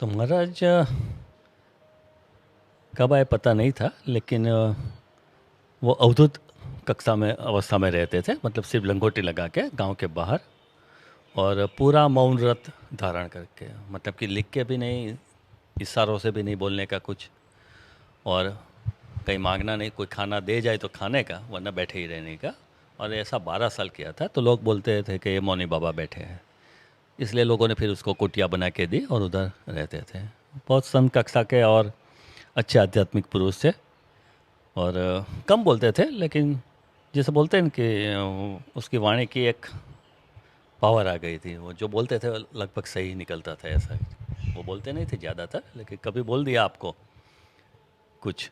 तो महाराज कब आए पता नहीं था, लेकिन वो अवधूत कक्षा में अवस्था में रहते थे, मतलब सिर्फ लंगोटी लगा के गांव के बाहर, और पूरा मौन व्रत धारण करके, मतलब कि लिख के भी नहीं, इशारों से भी नहीं बोलने का कुछ, और कहीं मांगना नहीं, कोई खाना दे जाए तो खाने का, वरना बैठे ही रहने का। और ऐसा 12 साल किया था, तो लोग बोलते थे कि ये मौनी बाबा बैठे हैं, इसलिए लोगों ने फिर उसको कुटिया बना के दी और उधर रहते थे। बहुत संत कक्षा के और अच्छे आध्यात्मिक पुरुष थे, और कम बोलते थे, लेकिन जैसे बोलते हैं ना कि उसकी वाणी की एक पावर आ गई थी, वो जो बोलते थे वो लगभग सही निकलता था। ऐसा वो बोलते नहीं थे ज़्यादातर, लेकिन कभी बोल दिया आपको कुछ।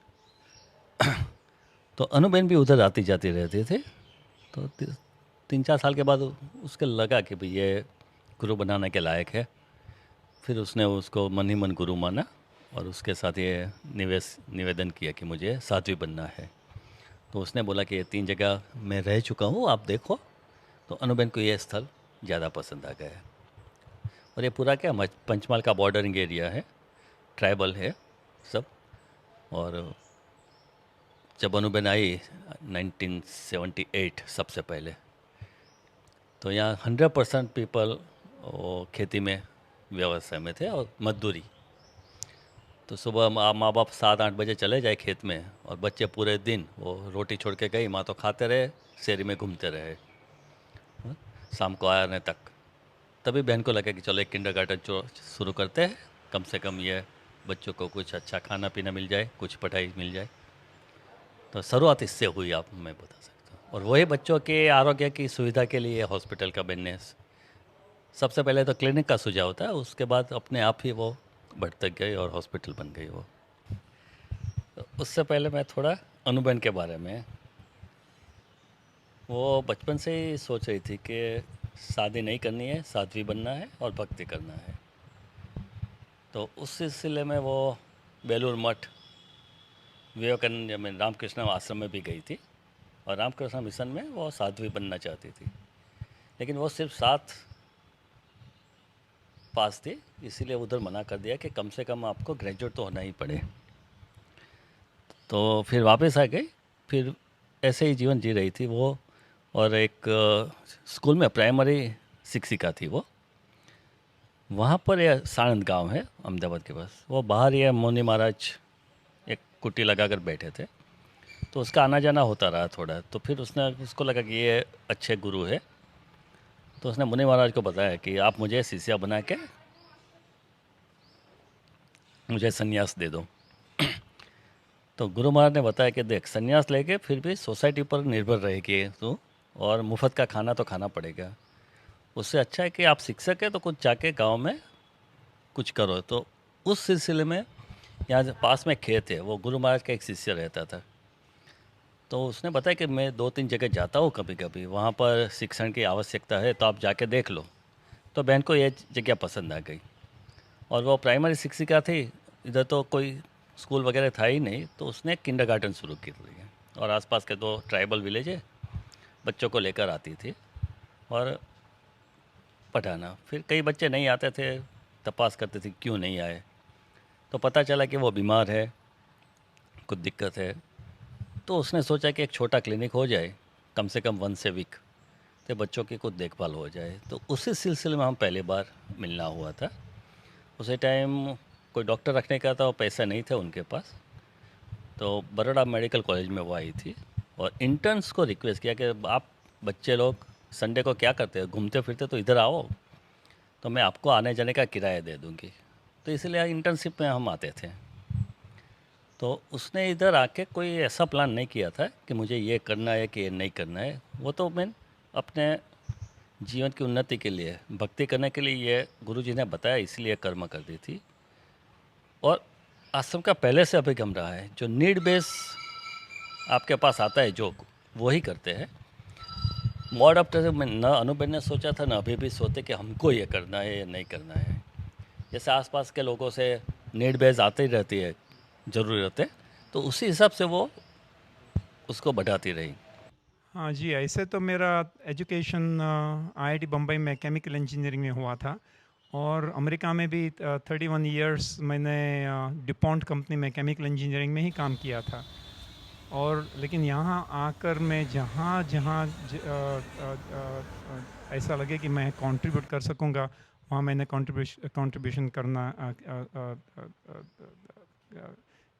तो अनुबेन भी उधर आती जाती रहती थी। तो 3-4 साल के बाद उसके लगा कि भाई ये गुरु बनाने के लायक है। फिर उसने उसको मन ही मन गुरु माना, और उसके साथ ये निवेदन किया कि मुझे साध्वी बनना है। तो उसने बोला कि ये 3 जगह मैं रह चुका हूँ, आप देखो। तो अनुबेन को ये स्थल ज़्यादा पसंद आ गया है। और ये पूरा क्या पंचमहाल का बॉर्डरिंग एरिया है, ट्राइबल है सब। और जब अनुबेन आई 1978 सबसे पहले, तो यहाँ 100% पीपल वो खेती में व्यवसाय में थे और मजदूरी। तो सुबह माँ बाप 7-8 बजे चले जाए खेत में, और बच्चे पूरे दिन वो रोटी छोड़ के गई माँ तो खाते रहे, शहरी में घूमते रहे, हाँ, शाम को आने तक। तभी बहन को लगा कि चलो एक किंडरगार्टन शुरू करते हैं, कम से कम ये बच्चों को कुछ अच्छा खाना पीना मिल जाए, कुछ पढ़ाई मिल जाए। तो शुरुआत इससे हुई, आप मैं बता सकता हूँ। और वही बच्चों के आरोग्य की सुविधा के लिए हॉस्पिटल का बिजनेस, सबसे पहले तो क्लिनिक का सुझाव था, उसके बाद अपने आप ही वो बढ़ते गई और हॉस्पिटल बन गई वो। तो उससे पहले मैं थोड़ा अनुबन के बारे में, वो बचपन से ही सोच रही थी कि शादी नहीं करनी है, साध्वी बनना है और भक्ति करना है। तो उस सिलसिले में वो बेलूर मठ, विवेकानंद में रामकृष्ण आश्रम में भी गई थी, और रामकृष्ण मिशन में वो साध्वी बनना चाहती थी। लेकिन वो सिर्फ 7 पास थी, इसीलिए उधर मना कर दिया कि कम से कम आपको ग्रेजुएट तो होना ही पड़े। तो फिर वापस आ गई। फिर ऐसे ही जीवन जी रही थी वो। और एक स्कूल में प्राइमरी शिक्षिका थी वो। वहाँ पर यह साणंद गांव है अहमदाबाद के पास, वो बाहर ये मौनी महाराज एक कुटी लगा कर बैठे थे। तो उसका आना जाना होता रहा थोड़ा, तो फिर उसको लगा कि ये अच्छे गुरु है। तो उसने मुनि महाराज को बताया कि आप मुझे शिष्या बना के मुझे संन्यास दे दो। तो गुरु महाराज ने बताया कि देख, संन्यास लेके फिर भी सोसाइटी पर निर्भर रहेगी तू, और मुफ्त का खाना तो खाना पड़ेगा। उससे अच्छा है कि आप शिक्षक है तो कुछ जाके गांव में कुछ करो। तो उस सिलसिले में यहाँ पास में खेत है, वो गुरु महाराज का एक शिष्य रहता था। तो उसने बताया कि मैं 2-3 जगह जाता हूँ कभी कभी, वहाँ पर शिक्षण की आवश्यकता है, तो आप जाके देख लो। तो बहन को ये जगह पसंद आ गई। और वो प्राइमरी शिक्षिका थी, इधर तो कोई स्कूल वगैरह था ही नहीं, तो उसने किंडरगार्टन शुरू की रही है। और आसपास के 2 ट्राइबल विलेज है, बच्चों को लेकर आती थी और पढ़ाना। फिर कई बच्चे नहीं आते थे, तपास करते थे क्यों नहीं आए। तो पता चला कि वो बीमार है, कुछ दिक्कत है। तो उसने सोचा कि एक छोटा क्लिनिक हो जाए, कम से कम 1 वीक, तो बच्चों की कुछ देखभाल हो जाए। तो उसी सिलसिले में हम पहली बार मिलना हुआ था। उसी टाइम कोई डॉक्टर रखने का था, वो पैसा नहीं था उनके पास। तो बड़ौदा मेडिकल कॉलेज में वो आई थी, और इंटर्न्स को रिक्वेस्ट किया कि आप बच्चे लोग संडे को क्या करते हैं, घूमते फिरते, तो इधर आओ, तो मैं आपको आने जाने का किराया दे दूँगी। तो इसलिए इंटर्नशिप में हम आते थे। तो उसने इधर आके कोई ऐसा प्लान नहीं किया था कि मुझे ये करना है कि ये नहीं करना है। वो तो मैं अपने जीवन की उन्नति के लिए, भक्ति करने के लिए ये गुरुजी ने बताया, इसलिए कर्म कर दी थी। और आश्रम का पहले से अभिगम रहा है, जो नीड बेस आपके पास आता है जो, वही करते हैं। मॉड आफ्टर में न अनुभव ने सोचा था, न अभी भी सोचते कि हमको ये करना है या नहीं करना है। जैसे आसपास के लोगों से नीड बेस आती ही रहती है ज़रूरतें, तो उसी हिसाब से वो उसको बढ़ाती रही। हाँ जी, ऐसे तो मेरा एजुकेशन आईआईटी बम्बई में केमिकल इंजीनियरिंग में हुआ था। और अमेरिका में भी 31 ईयर्स मैंने डिपॉन्ट कंपनी में केमिकल इंजीनियरिंग में ही काम किया था। और लेकिन यहाँ आकर मैं जहाँ जहाँ ऐसा लगे कि मैं कंट्रीब्यूट कर सकूँगा, वहाँ मैंने कंट्रीब्यूशन करना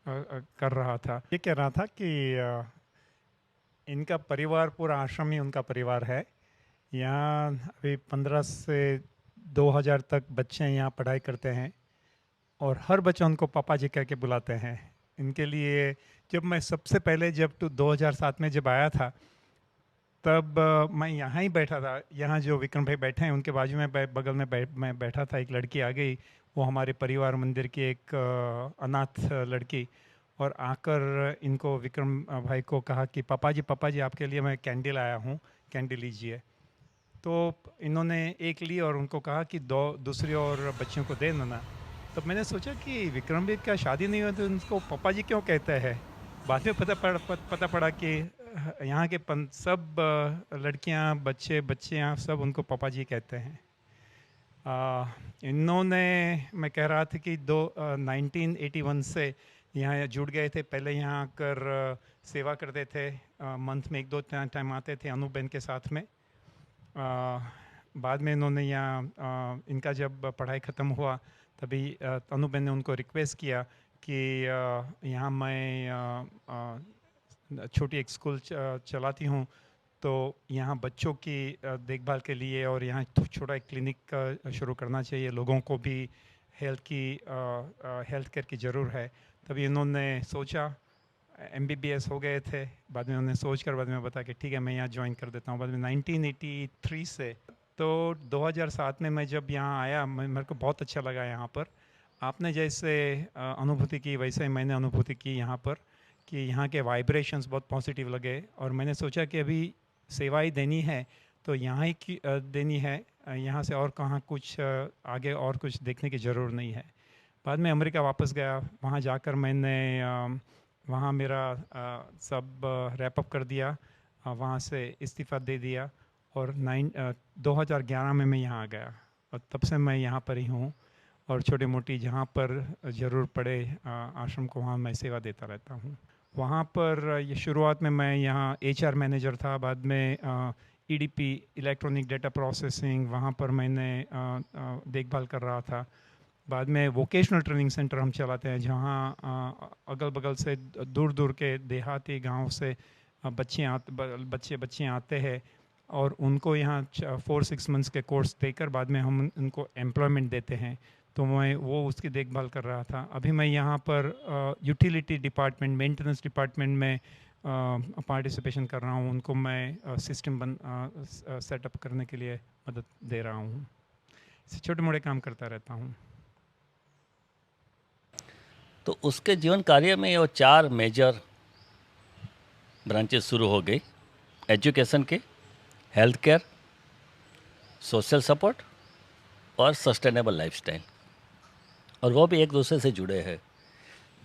कर रहा था। ये कह रहा था कि इनका परिवार, पूरा आश्रम ही उनका परिवार है। यहाँ अभी 15 से 2000 तक बच्चे यहाँ पढ़ाई करते हैं और हर बच्चा उनको पापा जी कह के बुलाते हैं। इनके लिए जब मैं सबसे पहले जब 2007 में जब आया था, तब मैं यहाँ ही बैठा था। यहाँ जो विक्रम भाई बैठे हैं उनके बाजू में बगल में मैं बैठा था। एक लड़की आ गई, वो हमारे परिवार मंदिर की एक अनाथ लड़की, और आकर इनको विक्रम भाई को कहा कि पापा जी आपके लिए मैं कैंडी लाया हूँ, कैंडी लीजिए। तो इन्होंने एक ली और उनको कहा कि दो दूसरी और बच्चियों को दे देना। तब मैंने सोचा कि विक्रम भी क्या शादी नहीं हुई तो उनको पापा जी क्यों कहते हैं। बाद में पता पड़ा कि यहाँ के सब लड़कियाँ, बच्चियाँ सब उनको पापा जी कहते हैं। इन्होंने, मैं कह रहा था कि 1981 से यहाँ जुड़ गए थे। पहले यहाँ आकर सेवा करते थे, मंथ में 1-2 टाइम आते थे अनु बहन के साथ में। बाद में इन्होंने यहाँ इनका जब पढ़ाई ख़त्म हुआ तभी अनु बहन ने उनको रिक्वेस्ट किया कि यहाँ मैं छोटी एक स्कूल चलाती हूँ, तो यहाँ बच्चों की देखभाल के लिए और यहाँ छोटा एक क्लिनिक शुरू करना चाहिए। लोगों को भी हेल्थ केयर की ज़रूर है। तभी इन्होंने सोचा, MBBS हो गए थे। बाद में उन्होंने सोच कर बाद में बताया कि ठीक है मैं यहाँ ज्वाइन कर देता हूँ। बाद में 1983 से, तो 2007 में मैं जब यहाँ आया, मेरे को बहुत अच्छा लगा यहाँ पर। आपने जैसे अनुभूति की वैसे ही मैंने अनुभूति की यहाँ पर, कि यहाँ के वाइब्रेशंस बहुत पॉजिटिव लगे। और मैंने सोचा कि अभी सेवाएं देनी है तो यहाँ ही की देनी है, यहाँ से और कहाँ कुछ आगे और कुछ देखने की ज़रूर नहीं है। बाद में अमेरिका वापस गया। वहाँ जाकर मैंने वहाँ मेरा सब रैप अप कर दिया, वहाँ से इस्तीफ़ा दे दिया और 2011 में मैं यहाँ आ गया। और तब से मैं यहाँ पर ही हूँ और छोटी मोटी जहाँ पर ज़रूर पड़े आश्रम को, वहाँ मैं सेवा देता रहता हूँ। वहाँ पर ये शुरुआत में मैं यहाँ HR मैनेजर था। बाद में EDP, इलेक्ट्रॉनिक डेटा प्रोसेसिंग, वहाँ पर मैंने देखभाल कर रहा था। बाद में वोकेशनल ट्रेनिंग सेंटर हम चलाते हैं, जहाँ अगल बगल से दूर दूर के देहाती गांव से बच्चे आते हैं और उनको यहाँ 4-6 मंथ्स के कोर्स देकर बाद में हम उनको एम्प्लॉयमेंट देते हैं। तो मैं वो उसकी देखभाल कर रहा था। अभी मैं यहाँ पर यूटिलिटी डिपार्टमेंट, मेंटेनेंस डिपार्टमेंट में पार्टिसिपेशन कर रहा हूँ। उनको मैं सिस्टम सेटअप करने के लिए मदद दे रहा हूँ। छोटे मोटे काम करता रहता हूँ। तो उसके जीवन कार्य में ये 4 मेजर ब्रांचेस शुरू हो गई: एजुकेशन के, हेल्थ केयर, सोशल सपोर्ट और सस्टेनेबल लाइफस्टाइल। और वो भी एक दूसरे से जुड़े हैं।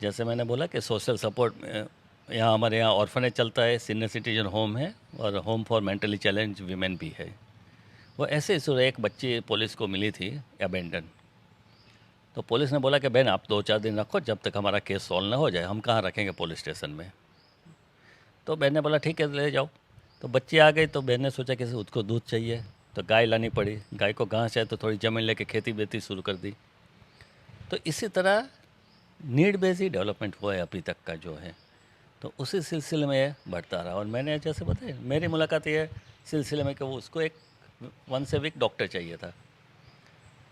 जैसे मैंने बोला कि सोशल सपोर्ट में यहाँ हमारे यहाँ ऑर्फनेज चलता है, सीनियर सिटीजन होम है और home for mentally challenge women भी है। वो ऐसे ही एक बच्ची पुलिस को मिली थी अबेंडन। तो पुलिस ने बोला कि बहन आप 2-4 दिन रखो, जब तक हमारा केस सॉल्व ना हो जाए हम कहाँ रखेंगे पुलिस स्टेशन में। तो बहन ने बोला ठीक है ले जाओ। तो बच्ची आ गई तो बहन ने सोचा कि उसको दूध चाहिए, तो गाय लानी पड़ी। गाय को घास है तो थोड़ी ज़मीन लेके खेती बेती शुरू कर दी। तो इसी तरह नीड बेस्ड ही डेवलपमेंट हुआ है अभी तक का जो है। तो उसी सिलसिले में ये बढ़ता रहा। और मैंने जैसे बताया मेरी मुलाकात ये सिलसिले में कि वो उसको एक 1 वीक डॉक्टर चाहिए था।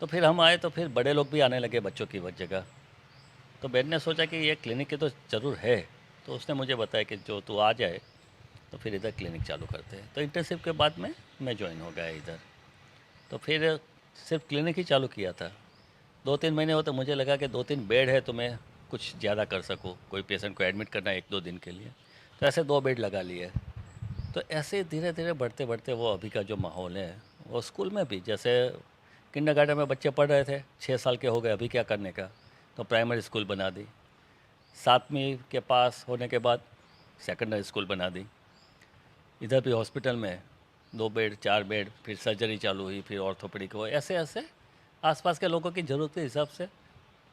तो फिर हम आए तो फिर बड़े लोग भी आने लगे बच्चों की जगह। तो बहन ने सोचा कि ये क्लिनिक की तो ज़रूर है। तो उसने मुझे बताया कि जो तू आ जाए तो फिर इधर क्लिनिक चालू करते हैं। तो इंटर्नशिप के बाद में मैं ज्वाइन हो गया इधर। तो फिर सिर्फ क्लिनिक ही चालू किया था। 2-3 महीने हो तो मुझे लगा कि 2-3 बेड है तो मैं कुछ ज़्यादा कर सकूँ, कोई पेशेंट को एडमिट करना 1-2 दिन के लिए। तो ऐसे 2 बेड लगा लिए। तो ऐसे धीरे धीरे बढ़ते बढ़ते वो अभी का जो माहौल है, वो स्कूल में भी जैसे किंडरगार्टन में बच्चे पढ़ रहे थे, 6 साल के हो गए, अभी क्या करने का, तो प्राइमरी स्कूल बना दी। 7वीं के पास होने के बाद सेकेंडरी स्कूल बना दी। इधर भी हॉस्पिटल में 2 बेड 4 बेड, फिर सर्जरी चालू हुई, फिर ऑर्थोपेडिक हुआ, ऐसे ऐसे आसपास के लोगों की ज़रूरत के हिसाब से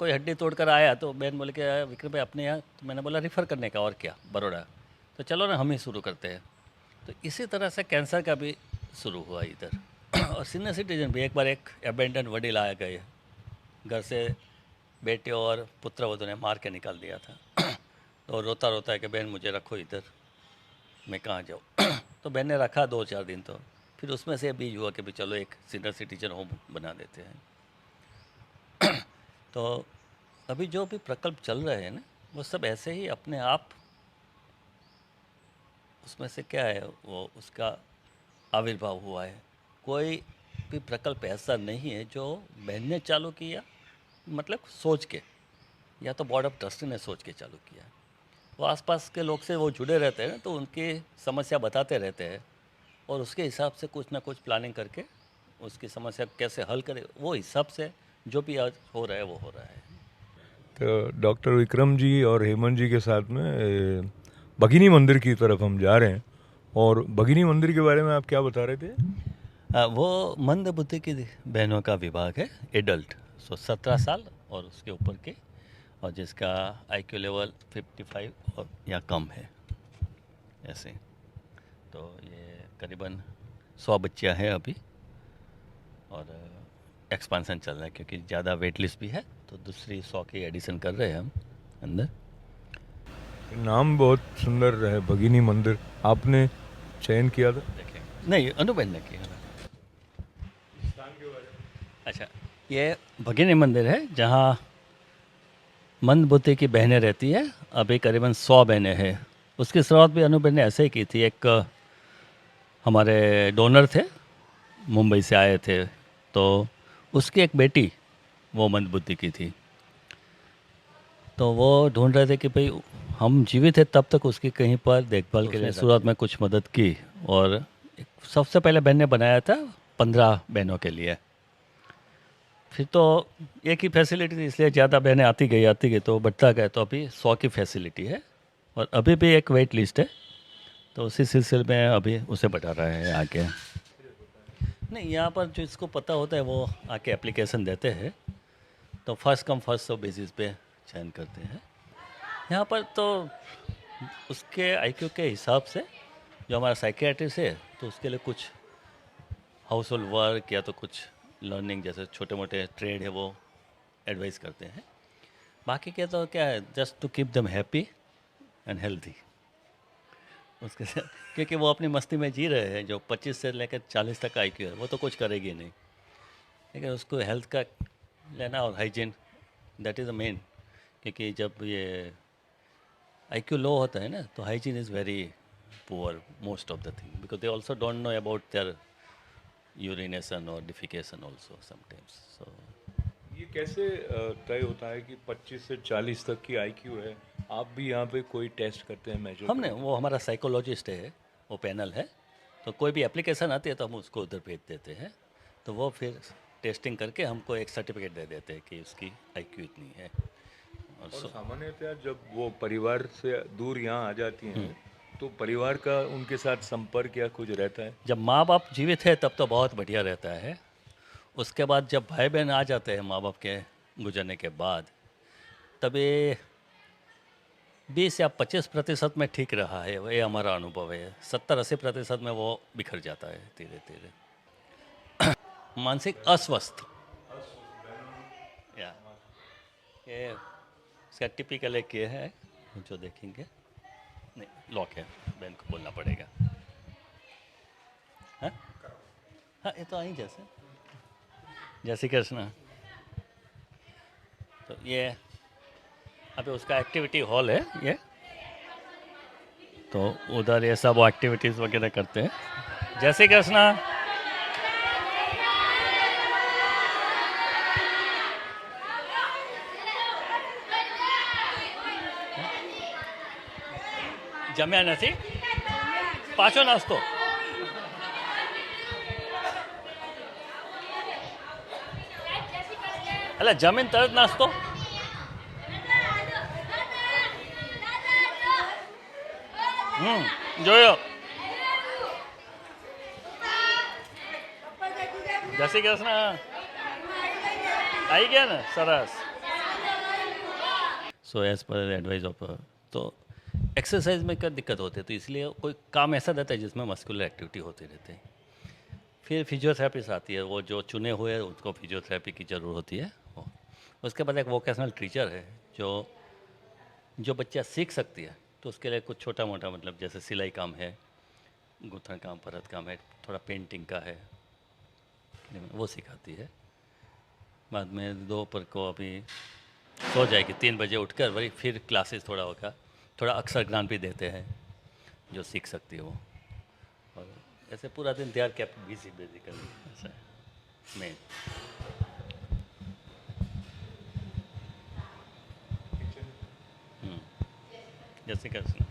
कोई हड्डी तोड़कर आया तो बहन बोले कि विक्रम भाई अपने यहाँ, तो मैंने बोला रेफ़र करने का और क्या, बड़ौदा। तो चलो ना हम ही शुरू करते हैं। तो इसी तरह से कैंसर का भी शुरू हुआ इधर। और सीनियर सिटीजन भी, एक बार एक अबेंडन वडील आया गए, घर से बेटे और पुत्र वधू ने मार के निकाल दिया था। तो रोता रोता है कि बहन मुझे रखो इधर, मैं कहाँ जाऊँ। तो बहन ने रखा 2-4 दिन, तो फिर उसमें से बीज हुआ कि भी चलो एक सीनियर सिटीजन होम बना देते हैं। तो अभी जो भी प्रकल्प चल रहे हैं ना, वो सब ऐसे ही अपने आप, उसमें से क्या है वो उसका आविर्भाव हुआ है। कोई भी प्रकल्प ऐसा नहीं है जो बहन ने चालू किया, मतलब सोच के, या तो बोर्ड ऑफ ट्रस्टी ने सोच के चालू किया। वो आसपास के लोग से वो जुड़े रहते हैं ना, तो उनकी समस्या बताते रहते हैं और उसके हिसाब से कुछ ना कुछ प्लानिंग करके उसकी समस्या कैसे हल करे, वो हिसाब से जो भी आज हो रहा है वो हो रहा है। तो डॉक्टर विक्रम जी और हेमंत जी के साथ में भगिनी मंदिर की तरफ हम जा रहे हैं। और भगिनी मंदिर के बारे में आप क्या बता रहे थे? वो मंद बुद्धि की बहनों का विभाग है, एडल्ट, 17 साल और उसके ऊपर के, और जिसका आईक्यू लेवल 55 और या कम है ऐसे। तो ये करीबन 100 बच्चियाँ हैं अभी, और एक्सपांसन चल रहा है क्योंकि ज़्यादा वेट लिस्ट भी है, तो दूसरी 100 की एडिशन कर रहे हैं हम अंदर। नाम बहुत सुंदर है, भगिनी मंदिर, आपने चयन किया था? देखें, नहीं अनुबंध ने किया। अच्छा, ये भगिनी मंदिर है जहाँ मंद बुद्धि की बहनें रहती है। अभी करीबन 100 बहनें हैं। उसकी शुरुआत भी अनु बहन ने ऐसे ही की थी। एक हमारे डोनर थे, मुंबई से आए थे, तो उसकी एक बेटी वो मंद बुद्धि की थी। तो वो ढूंढ रहे थे कि भाई हम जीवित थे तब तक उसकी कहीं पर देखभाल के लिए शुरुआत में कुछ मदद की। और सबसे पहले बहन ने बनाया था 15 बहनों के लिए। फिर तो एक ही फैसिलिटी थी, इसलिए ज़्यादा बहनें आती गई तो बढ़ता गया, तो अभी 100 की फैसिलिटी है और अभी भी एक वेट लिस्ट है। तो उसी सिलसिले में अभी उसे बढ़ा रहा है आगे। नहीं, यहाँ पर जो इसको पता होता है वो आके एप्लीकेशन देते हैं, तो first come first serve basis पे चयन करते हैं। यहाँ पर तो उसके आईक्यू के हिसाब से जो हमारा साइकियाट्रिस्ट है, तो उसके लिए कुछ हाउस होल्ड वर्क या तो कुछ लर्निंग जैसे छोटे मोटे ट्रेड है वो एडवाइस करते हैं। बाकी क्या तो क्या है, just to keep them happy and healthy. उसके साथ क्योंकि वो अपनी मस्ती में जी रहे हैं। जो 25 से लेकर 40 तक आईक्यू है वो तो कुछ करेगी नहीं, लेकिन उसको हेल्थ का लेना और hygiene, that is the main. क्योंकि जब ये आईक्यू लो होता है ना, तो hygiene is very poor most of the thing, because they also don't know about their urination और डिफिकेशन ऑल्सो समटाइम्स। सो ये कैसे तय होता है कि 25 से 40 तक की आईक्यू है? आप भी यहाँ पे कोई टेस्ट करते हैं, मेजर? हमने, वो हमारा साइकोलॉजिस्ट है, वो पैनल है, तो कोई भी एप्लीकेशन आती है तो हम उसको उधर भेज देते हैं। तो वो फिर टेस्टिंग करके हमको एक सर्टिफिकेट दे देते हैं कि उसकी आईक्यू इतनी है। और और सामान्यतः जब वो परिवार से दूर यहाँ आ जाती हैं, तो परिवार का उनके साथ संपर्क या कुछ रहता है? जब माँ बाप जीवित है तब तो बहुत बढ़िया रहता है। उसके बाद जब भाई बहन आ जाते हैं माँ बाप के गुजरने के बाद, तब ये 20 या 25% में ठीक रहा है, ये हमारा अनुभव है। 70-80% में वो बिखर जाता है धीरे धीरे। मानसिक अस्वस्थ, या ये इसका टिपिकल एक ये है जो देखेंगे। नहीं, लॉक है, बहन को बोलना पड़ेगा। हाँ हाँ, ये तो आई जैसे जय श्री कृष्ण। तो ये अभी उसका एक्टिविटी हॉल है ये, तो उधर ये सब एक्टिविटीज़ वगैरह करते हैं। जय श्री कृष्ण। જમ્યા નથી, પાછો નાસ્તો. એટલે જમીન તરત નાસ્તો. જોયો. જય શ્રી કૃષ્ણ. आई गया ना सरस. So as per advice of तो एक्सरसाइज में क्या दिक्कत होती है, तो इसलिए कोई काम ऐसा रहता है जिसमें मस्कुलर एक्टिविटी होती रहती है. फिर फिजियोथेरेपिस्ट आती है, वो जो चुने हुए हैं, उसको फिजियोथेरेपी की ज़रूरत होती है. उसके बाद एक वोकेशनल टीचर है जो जो बच्चा सीख सकती है, तो उसके लिए कुछ छोटा मोटा मतलब जैसे सिलाई काम है, गुथन काम, परत काम है, थोड़ा पेंटिंग का है, वो सिखाती है. बाद में दोपहर को अभी सो जाएगी, 3 बजे उठकर वही फिर क्लासेस थोड़ा होगा, थोड़ा अक्षर ज्ञान भी देते हैं जो सीख सकती है वो. और ऐसे पूरा दिन they are kept busy basically, ऐसा है मेन. जैसे कैसे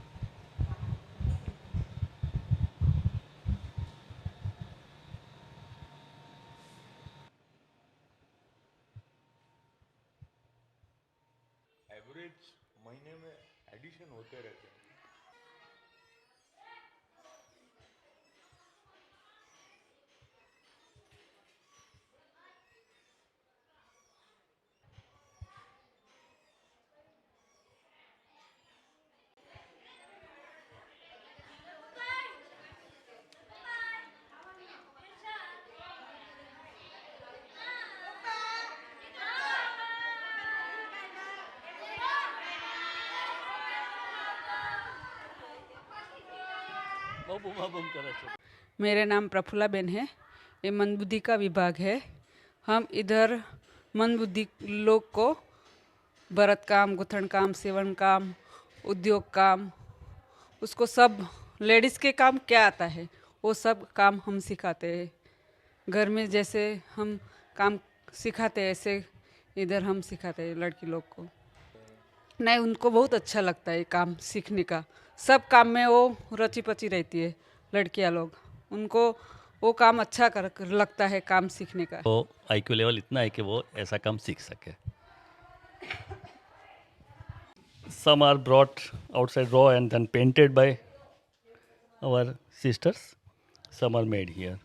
एवरेज महीने में एडिशन होते रहते हैं. बूम करे छो. मेरे नाम प्रफुल्ला बेन है. ये मंदबुद्धि का विभाग है. हम इधर मंदबुद्धि लोग को भरत काम, गुथन काम, सेवन काम, उद्योग काम, उसको सब लेडीज़ के काम क्या आता है वो सब काम हम सिखाते हैं. घर में जैसे हम काम सिखाते हैं ऐसे इधर हम सिखाते हैं लड़की लोग को. नहीं, उनको बहुत अच्छा लगता है काम सीखने का. सब काम में वो रची पची रहती है लड़कियां लोग. उनको वो काम अच्छा कर लगता है काम सीखने का. तो आईक्यू लेवल इतना है कि वो ऐसा काम सीख सके. Some are brought outside raw and then painted by our sisters. Some are made here.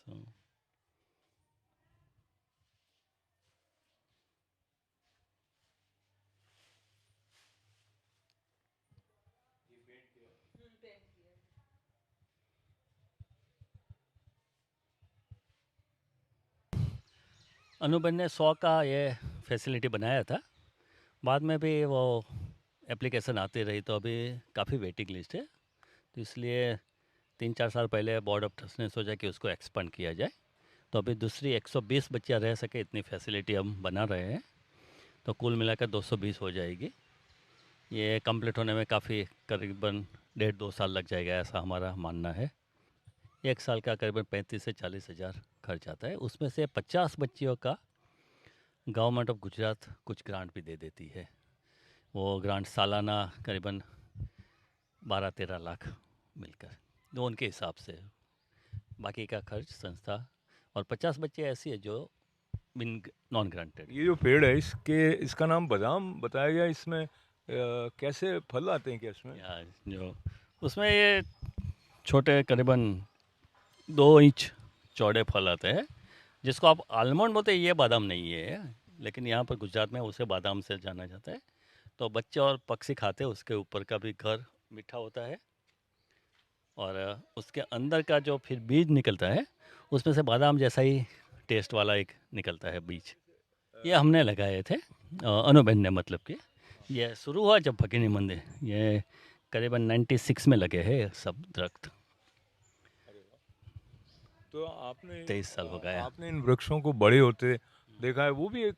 So, अनुबन ने 100 का ये फैसिलिटी बनाया था. बाद में भी वो एप्लीकेशन आती रही, तो अभी काफ़ी वेटिंग लिस्ट है. तो इसलिए 3-4 साल पहले बोर्ड ऑफ ट्रस्ट ने सोचा कि उसको एक्सपांड किया जाए. तो अभी दूसरी 120 बच्चियाँ रह सके इतनी फैसिलिटी हम बना रहे हैं. तो कुल मिलाकर 220 हो जाएगी. ये कंप्लीट होने में काफ़ी करीबन 1.5-2 साल लग जाएगा, ऐसा हमारा मानना है. 1 साल का करीबन 35 से 40 हज़ार खर्च आता है. उसमें से 50 बच्चियों का गवर्नमेंट ऑफ गुजरात कुछ ग्रांट भी दे देती है. वो ग्रांट सालाना करीबन 12-13 लाख मिलकर, तो उनके हिसाब से. बाकी का खर्च संस्था, और 50 बच्चे ऐसी है जो बिन नॉन ग्रांटेड. ये जो पेड़ है इसका नाम बादाम बताया गया. इसमें कैसे फल आते हैं क्या इसमें? या जो उसमें ये छोटे करीबन 2 इंच चौड़े फल आते हैं, जिसको आप आलमंड बोलते हैं. ये बादाम नहीं है, लेकिन यहाँ पर गुजरात में उसे बादाम से जाना जाता है. तो बच्चे और पक्षी खाते हैं. उसके ऊपर का भी घर मीठा होता है, और उसके अंदर का जो फिर बीज निकलता है, उसमें से बादाम जैसा ही टेस्ट वाला एक निकलता है बीज. ये हमने लगाए थे, अनुबेन ने, मतलब कि ये शुरू हुआ जब भगिनी मंदिर, ये करीबन 96 में लगे हैं सब दरख्त. तो आपने 23 साल हो गया. आपने इन वृक्षों को बड़े होते देखा है, वो भी एक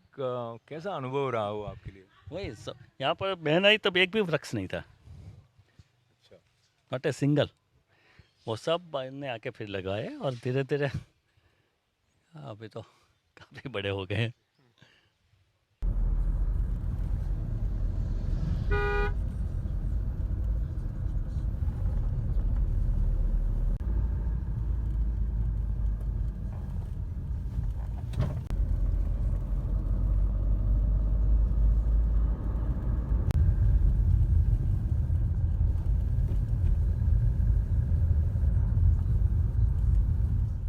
कैसा अनुभव रहा हो आपके लिए? वही सब यहाँ पर बहन आई तब एक भी वृक्ष नहीं था. अच्छा. Not a single. वो सब ने आके फिर लगाए, और धीरे धीरे अभी तो काफ़ी बड़े हो गए हैं.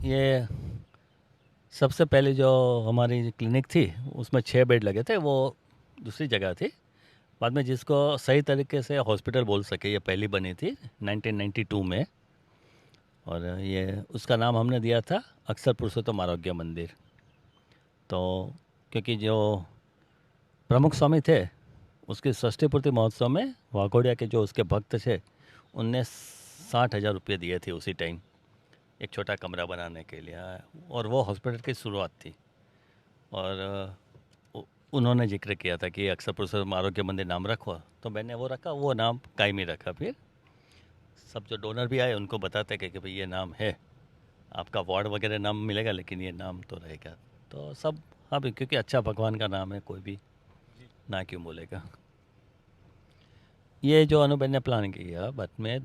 ये सबसे पहले जो हमारी क्लिनिक थी उसमें 6 बेड लगे थे, वो दूसरी जगह थी। बाद में जिसको सही तरीके से हॉस्पिटल बोल सके, ये पहली बनी थी 1992 में। और ये उसका नाम हमने दिया था अक्षर पुरुषोत्तम आरोग्य मंदिर। तो क्योंकि जो प्रमुख स्वामी थे उसके षष्ठी पूर्ति महोत्सव में वाघोड़िया के जो उसके भक्त थे उनने 60,000 रुपये दिए थे उसी टाइम एक छोटा कमरा बनाने के लिए। और वो हॉस्पिटल की शुरुआत थी। और उन्होंने जिक्र किया था कि अक्षर पुरुषोत्तम आरोग्य मंदिर नाम रखो, तो मैंने वो रखा, वो नाम कायमी रखा। फिर सब जो डोनर भी आए उनको बताते कि भाई ये नाम है, आपका वार्ड वगैरह नाम मिलेगा लेकिन ये नाम तो रहेगा। तो सब हाँ भी, क्योंकि अच्छा भगवान का नाम है, कोई भी ना क्यों बोलेगा। ये जो अनुबेन ने प्लान किया बाद में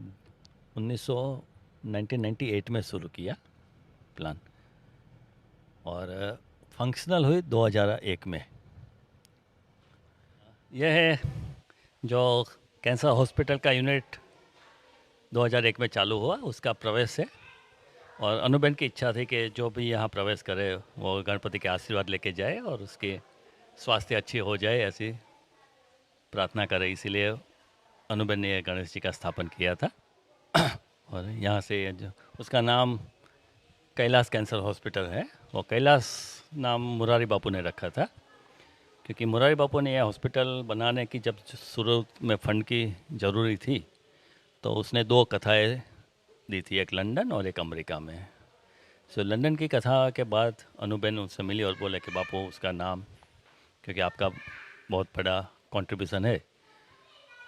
1998 में शुरू किया प्लान, और फंक्शनल हुई 2001 में। यह है जो कैंसर हॉस्पिटल का यूनिट 2001 में चालू हुआ, उसका प्रवेश है। और अनुबेन की इच्छा थी कि जो भी यहाँ प्रवेश करे वो गणपति के आशीर्वाद लेके जाए और उसकी स्वास्थ्य अच्छी हो जाए, ऐसी प्रार्थना करे। इसीलिए अनुबेन ने गणेश जी का स्थापन किया था। और यहाँ से जो उसका नाम कैलाश कैंसर हॉस्पिटल है, वो कैलाश नाम मुरारी बापू ने रखा था, क्योंकि मुरारी बापू ने यह हॉस्पिटल बनाने की जब शुरू में फंड की ज़रूरी थी तो उसने 2 कथाएं दी थी, एक लंदन और एक अमेरिका में। सो लंदन की कथा के बाद अनुबेन उनसे मिली और बोले कि बापू उसका नाम, क्योंकि आपका बहुत बड़ा कंट्रीब्यूशन है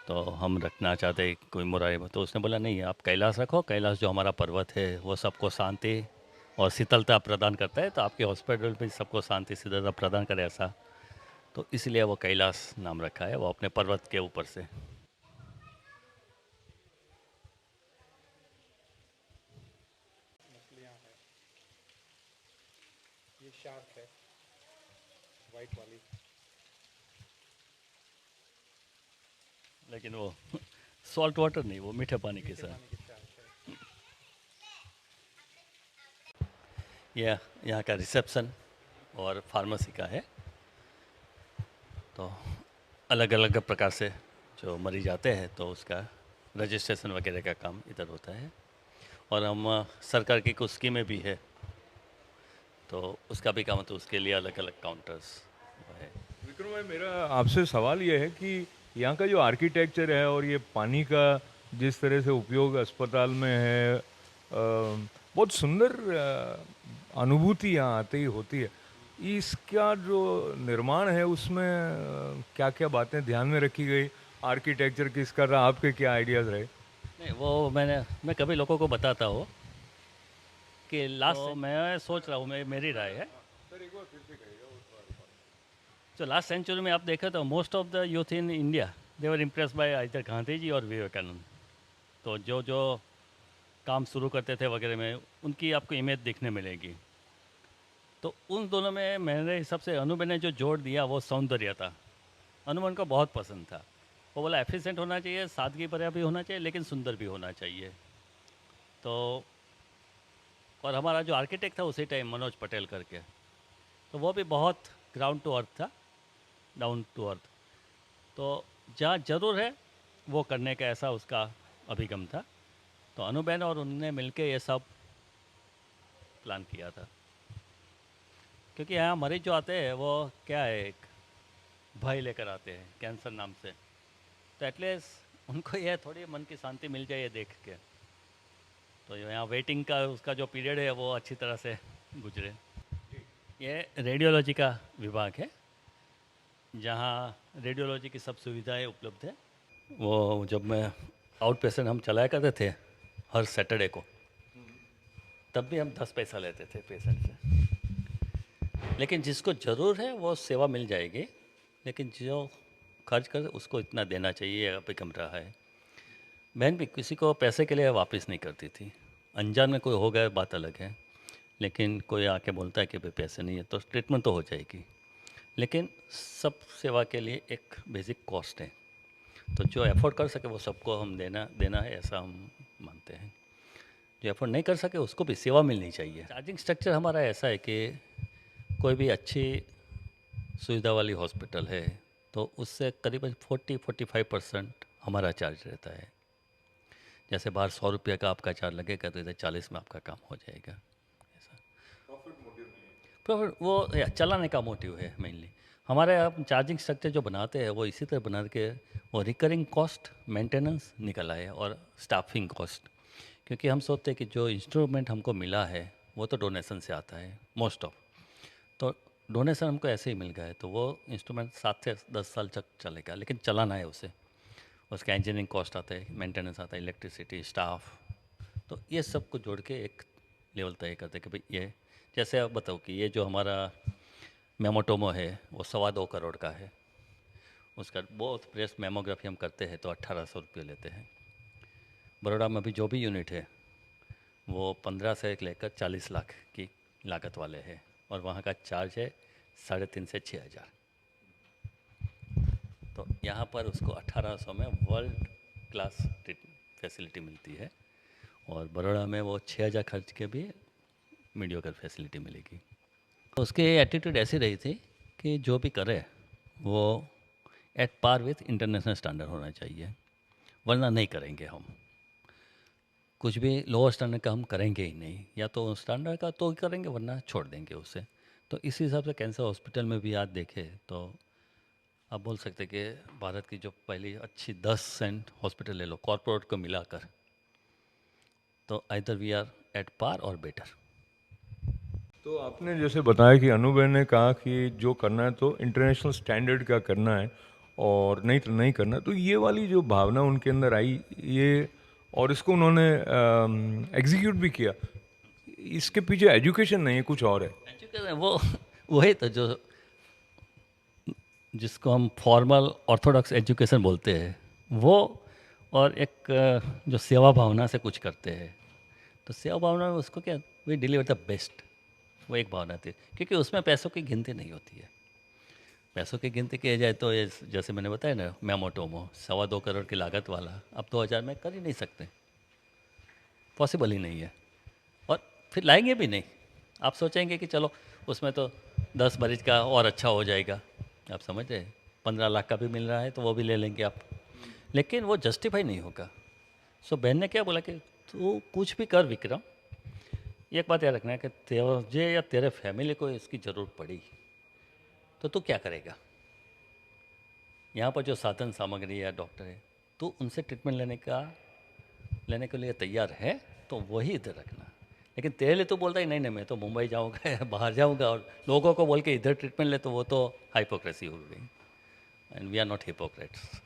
तो हम रखना चाहते हैं कोई मुरारी। तो उसने बोला नहीं, आप कैलाश रखो, कैलाश जो हमारा पर्वत है वो सबको शांति और शीतलता प्रदान करता है, तो आपके हॉस्पिटल भी सबको शांति शीतलता प्रदान करे ऐसा। तो इसलिए वो कैलाश नाम रखा है, वो अपने पर्वत के ऊपर से। ये शार्क है, वाइट वाली। लेकिन वो सॉल्ट वाटर नहीं, वो मीठे पानी के साथ। यह यहाँ का रिसेप्शन और फार्मेसी का है। तो अलग अलग प्रकार से जो मरीज आते हैं तो उसका रजिस्ट्रेशन वगैरह का काम इधर होता है। और हम सरकार की कुछ स्कीमें भी है तो उसका भी काम, तो उसके लिए अलग अलग काउंटर्स है। विक्रम भाई, मेरा आपसे सवाल ये है कि यहाँ का जो आर्किटेक्चर है और ये पानी का जिस तरह से उपयोग अस्पताल में है, बहुत सुंदर अनुभूति यहाँ आते ही होती है। इसका जो निर्माण है उसमें क्या क्या बातें ध्यान में रखी गई, आर्किटेक्चर किसका रहा, आपके क्या आइडियाज़ रहे? नहीं, वो मैं कभी लोगों को बताता हूँ कि लास्ट तो मैं सोच रहा हूँ, मेरी राय है। तो लास्ट सेंचुरी में आप देखें तो most of the youth in India they were impress by either Gandhi ji और विवेकानंद। तो जो जो काम शुरू करते थे वगैरह में उनकी आपको इमेज देखने मिलेगी। तो उन दोनों में मेरे हिसाब से अनुबेन ने जो जोड़ दिया वो सौंदर्य था। अनुबेन को बहुत पसंद था। वो बोला एफिशिएंट होना चाहिए, सादगी भरा भी होना चाहिए, लेकिन सुंदर भी होना चाहिए। तो और हमारा जो आर्किटेक्ट था उसी टाइम मनोज पटेल करके, तो वो भी बहुत ग्राउंड टू अर्थ था, डाउन टू अर्थ। तो जहाँ ज़रूर है वो करने का ऐसा उसका अभिगम था। तो अनुबेन और उनने मिलके ये सब प्लान किया था। क्योंकि यहाँ मरीज जो आते हैं वो क्या है, एक भय लेकर आते हैं कैंसर नाम से। तो एटलीस्ट उनको यह थोड़ी मन की शांति मिल जाए ये देख के। तो यहाँ वेटिंग का उसका जो पीरियड है वो अच्छी तरह से गुजरे। ये रेडियोलॉजी का विभाग है जहाँ रेडियोलॉजी की सब सुविधाएं उपलब्ध है। वो जब मैं आउट पेशेंट हम चलाया करते थे हर सैटरडे को, तब भी हम 10 पैसा लेते थे पेशेंट से। लेकिन जिसको ज़रूर है वो सेवा मिल जाएगी, लेकिन जो खर्च कर उसको इतना देना चाहिए, अभिगम रहा है। बहन भी किसी को पैसे के लिए वापस नहीं करती थी। अनजान में कोई हो गया बात अलग है, लेकिन कोई आके बोलता है कि भाई पैसे नहीं है तो ट्रीटमेंट तो हो जाएगी, लेकिन सब सेवा के लिए एक बेसिक कॉस्ट है। तो जो एफोर्ड कर सके वो सबको हम देना है, ऐसा हम मानते हैं। जो एफोर्ड नहीं कर सके उसको भी सेवा मिलनी चाहिए। चार्जिंग स्ट्रक्चर हमारा ऐसा है कि कोई भी अच्छी सुविधा वाली हॉस्पिटल है तो उससे करीबन 40-45% हमारा चार्ज रहता है। जैसे बाहर 100 रुपये का आपका चार्ज लगेगा तो इधर 40 में आपका काम हो जाएगा। ऐसा प्रॉफिट वो चलाने का मोटिव है मेनली। हमारे आप चार्जिंग स्ट्रक्चर जो बनाते हैं वो इसी तरह बना के वो रिकरिंग कॉस्ट मेंटेनेंस निकल आए और स्टाफिंग कॉस्ट, क्योंकि हम सोचते हैं कि जो इंस्ट्रूमेंट हमको मिला है वो तो डोनेशन से आता है मोस्ट ऑफ, तो डोनेशन हमको ऐसे ही मिल गया है तो वो इंस्ट्रूमेंट 7 से 10 साल तक चलेगा, लेकिन चलाना है उसे, उसका इंजीनियरिंग कॉस्ट आता है, मेंटेनेंस आता है, इलेक्ट्रिसिटी, स्टाफ, तो ये सब को जोड़ के एक लेवल तय करते हैं कि भाई ये, जैसे आप बताओ कि ये जो हमारा मेमोटोमो है वो 2.25 करोड़ का है, उसका बहुत ब्रेस्ट मेमोग्राफी हम करते हैं तो 1800 रुपये लेते हैं। बड़ौदा में भी जो भी यूनिट है वो 15 से लेकर 40 लाख की लागत वाले हैं और वहाँ का चार्ज है 3.5 से 6 हज़ार। तो यहाँ पर उसको 1800 में वर्ल्ड क्लास फैसिलिटी मिलती है और बड़ौदा में वो 6,000 खर्च के भी मीडियोकर फैसिलिटी मिलेगी। तो उसकी एटीट्यूड ऐसी रही थी कि जो भी करे वो at par with international standard होना चाहिए, वरना नहीं करेंगे हम कुछ भी। लोअर स्टैंडर्ड का हम करेंगे ही नहीं, या तो स्टैंडर्ड का तो करेंगे वरना छोड़ देंगे उसे। तो इस हिसाब से कैंसर हॉस्पिटल में भी आज देखें तो आप बोल सकते हैं कि भारत की जो पहली अच्छी 10 सेंट हॉस्पिटल ले लो कॉर्पोरेट को मिलाकर, तो either we are at par और बेटर। तो आपने जैसे बताया कि अनुभव ने कहा कि जो करना है तो इंटरनेशनल स्टैंडर्ड का करना है और नहीं तो नहीं करना, तो ये वाली जो भावना उनके अंदर आई ये, और इसको उन्होंने एग्जीक्यूट भी किया, इसके पीछे एजुकेशन नहीं है, कुछ और है। एजुकेशन वो वही तो जो जिसको हम फॉर्मल ऑर्थोडॉक्स एजुकेशन बोलते हैं वो, और एक जो सेवा भावना से कुछ करते हैं, तो सेवा भावना में उसको क्या, वी डिलीवर द बेस्ट, वो एक भावना थी, क्योंकि उसमें पैसों की गिनती नहीं होती है। पैसों की गिनती की जाए तो ये जैसे मैंने बताया ना, मेमोटोमो 2.25 करोड़ की लागत वाला अब 2000 में कर ही नहीं सकते, पॉसिबल ही नहीं है, और फिर लाएंगे भी नहीं। आप सोचेंगे कि चलो उसमें तो 10 मरीज का और अच्छा हो जाएगा, आप समझ रहे, 15 लाख का भी मिल रहा है तो वो भी ले लेंगे आप, लेकिन वो जस्टिफाई नहीं होगा। सो बहन ने क्या बोला कि तू कुछ भी कर विक्रम, एक बात याद रखना है कि तुझे या तेरे फैमिली को इसकी ज़रूरत पड़ी तो तू क्या करेगा। यहाँ पर जो साधन सामग्री या डॉक्टर है, तू उनसे ट्रीटमेंट लेने के लिए तैयार है तो वही इधर रखना। लेकिन तेरे लिए तो बोलता ही नहीं नहीं मैं तो मुंबई जाऊँगा या बाहर जाऊँगा, और लोगों को बोल के इधर ट्रीटमेंट ले, तो वो तो हाइपोक्रेसी हो गई, and we are not Hippocrates.